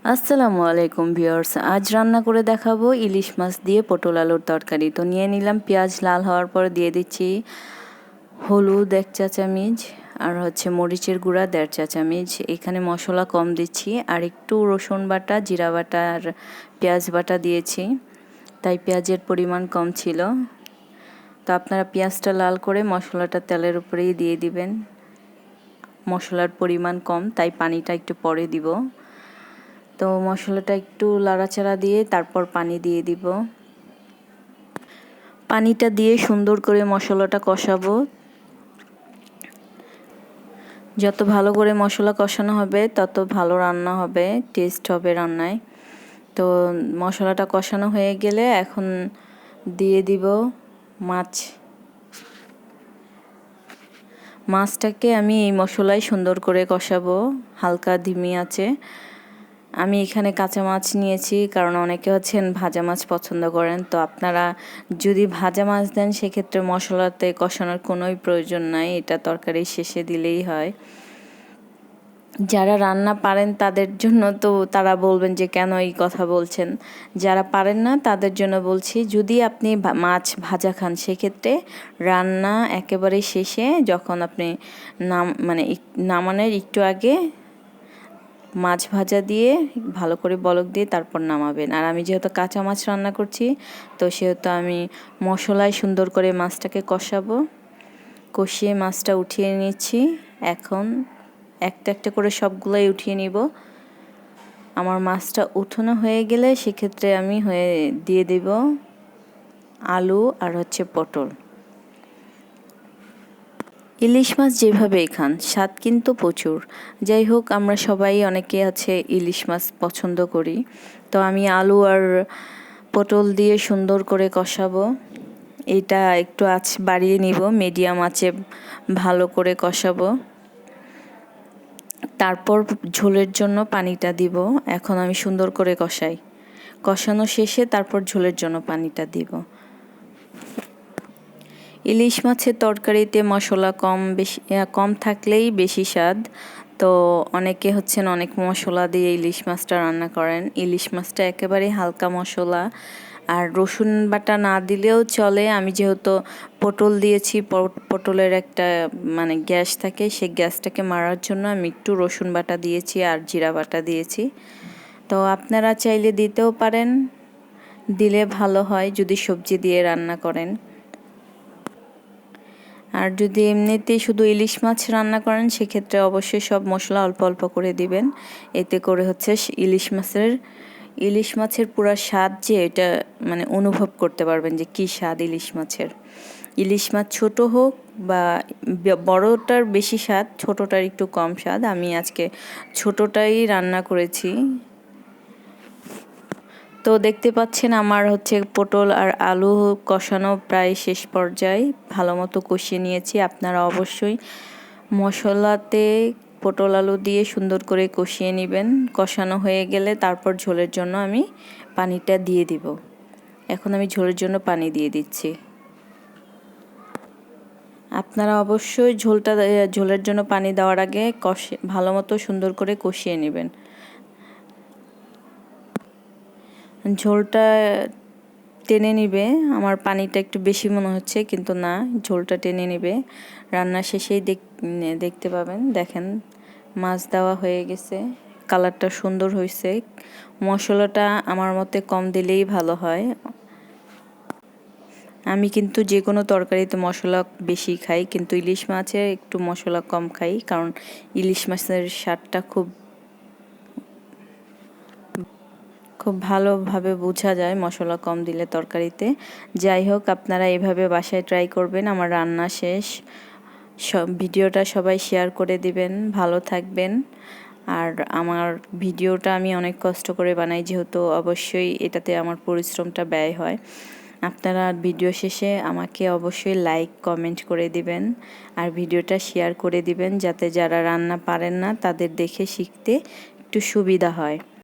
আসসালামু আলাইকুম ভিউয়ার্স, আজ রান্না করে দেখাবো ইলিশ মাছ দিয়ে পটল আলুর তরকারি। তো নিয়ে নিলাম পেঁয়াজ, লাল হওয়ার পর দিয়ে দিচ্ছি হলুদ 1 চা চামচ, আর মরিচের গুঁড়া 1.5 চা চামচ। এখানে মশলা কম দিচ্ছি, আর একটু রসুন বাটা, জিরা বাটা আর পেঁয়াজ বাটা দিয়েছি, তাই পেঁয়াজের পরিমাণ কম ছিল। তো আপনারা পেঁয়াজটা লাল করে মশলাটা তেলের উপরেই দিয়ে দিবেন। মশলার পরিমাণ কম, তাই পানিটা একটু পরে দিব। তো মশলাটা একটু লাড়াচাড়া দিয়ে তারপর পানি দিয়ে দিব। পানিটা দিয়ে সুন্দর করে মশলাটা কষাবো। যত ভালো করে মশলা কষানো হবে তত ভালো রান্না হবে, টেস্ট হবে রান্নায়। তো মশলাটা কষানো হয়ে গেলে এখন দিয়ে দিব মাছটাকে আমি এই মশলায় সুন্দর করে কষাবো হালকা ধিমি আঁচে। আমি এখানে কাঁচা মাছ নিয়েছি, কারণ অনেকে ভাজা মাছ পছন্দ করেন। তো আপনারা যদি ভাজা মাছ দেন সেক্ষেত্রে মশলাতে কষানোর কোনোই প্রয়োজন নাই, এটা তরকারির শেষে দিলেই হয়। যারা রান্না পারেন তাদের জন্য তো তারা বলবেন যে কেন এই কথা বলছেন। যারা পারেন না তাদের জন্য বলছি, যদি আপনি মাছ ভাজা খান সেক্ষেত্রে রান্না একেবারে শেষে যখন আপনি নামানোর একটু আগে মাছ ভাজা দিয়ে ভালো করে বলক দিয়ে তারপর নামাবেন। আর আমি যেহেতু কাঁচা মাছ রান্না করছি, তো সেহেতু আমি মশলায় সুন্দর করে মাছটাকে কষিয়ে মাছটা উঠিয়ে নিচ্ছি। এখন একটা একটা করে সবগুলোই উঠিয়ে নিব। আমার মাছটা উঠানো হয়ে গেলে সেক্ষেত্রে আমি দিয়ে দেব আলু আর পটল। ইলিশ মাছ যেভাবেই খান স্বাদ কিন্তু প্রচুর। যাই হোক, আমরা সবাই অনেকে ইলিশ মাছ পছন্দ করি। তো আমি আলু আর পটল দিয়ে সুন্দর করে কষাবো। এটা একটু আঁচ বাড়িয়ে নিব, মিডিয়াম আঁচে ভালো করে কষাবো। তারপর ঝোলের জন্য পানিটা দিব। এখন আমি সুন্দর করে কষানো শেষে তারপর ঝোলের জন্য পানিটা দিব। ইলিশ মাছের তরকারিতে মশলা কম থাকলেই বেশি স্বাদ। তো অনেকে অনেক মশলা দিয়ে ইলিশ মাছটা রান্না করেন। ইলিশ মাছটা একেবারে হালকা মশলা আর রসুন বাটা না দিলেও চলে। আমি যেহেতু পটল দিয়েছি, পটলের একটা গ্যাস থাকে, সেই গ্যাসটাকে মারার জন্য আমি একটু রসুন বাটা দিয়েছি আর জিরা বাটা দিয়েছি। তো আপনারা চাইলে দিতেও পারেন, দিলে ভালো হয় যদি সবজি দিয়ে রান্না করেন। আর যদি এমনিতেই শুধু ইলিশ মাছ রান্না করেন সেক্ষেত্রে অবশ্যই সব মশলা অল্প অল্প করে দিবেন। এতে করে ইলিশ মাছের পুরো স্বাদ যে এটা অনুভব করতে পারবেন যে কী স্বাদ ইলিশ মাছের। ইলিশ মাছ ছোট হোক বা বড়টার বেশি স্বাদ, ছোটটার একটু কম স্বাদ। আমি আজকে ছোটটাই রান্না করেছি। তো দেখতে পাচ্ছেন আমার পটল আর আলু কষানো প্রায় শেষ পর্যায়ে, ভালো মতো কষিয়ে নিয়েছি। আপনারা অবশ্যই মশলাতে পটল আলু দিয়ে সুন্দর করে কষিয়ে নেবেন। কষানো হয়ে গেলে তারপর ঝোলের জন্য আমি পানিটা দিয়ে দিব। এখন আমি ঝোলের জন্য পানি দিয়ে দিচ্ছি। আপনারা অবশ্যই ঝোলের জন্য পানি দেওয়ার আগে ভালো মতো সুন্দর করে কষিয়ে নেবেন। ঝোলটা টেনে নিবে। আমার পানিটা একটু বেশি মনে হচ্ছে, কিন্তু না, ঝোলটা টেনে নিবে। রান্না শেষেই দেখতে পাবেন। দেখেন, মাছ দেওয়া হয়ে গেছে, কালারটা সুন্দর হয়েছে। মশলাটা আমার মতে কম দিলেই ভালো হয়। আমি কিন্তু যে কোনো তরকারিতে মশলা বেশি খাই, কিন্তু ইলিশ মাছে একটু মশলা কম খাই, কারণ ইলিশ মাছের স্বাদটা খুব ভালোভাবে বোঝা যায় মশলা কম দিলে তরকারিতে। যাই হোক, আপনারা এভাবে বাসায় ট্রাই করবেন। আমার রান্না শেষ। ভিডিওটা সবাই শেয়ার করে দিবেন। ভালো থাকবেন। আর আমার ভিডিওটা আমি অনেক কষ্ট করে বানাই, যেহেতু অবশ্যই এটাতে আমার পরিশ্রমটা ব্যয় হয়। আপনারা ভিডিও শেষে আমাকে অবশ্যই লাইক কমেন্ট করে দিবেন আর ভিডিওটা শেয়ার করে দিবেন, যাতে যারা রান্না পারেন না তাদের দেখে শিখতে একটু সুবিধা হয়।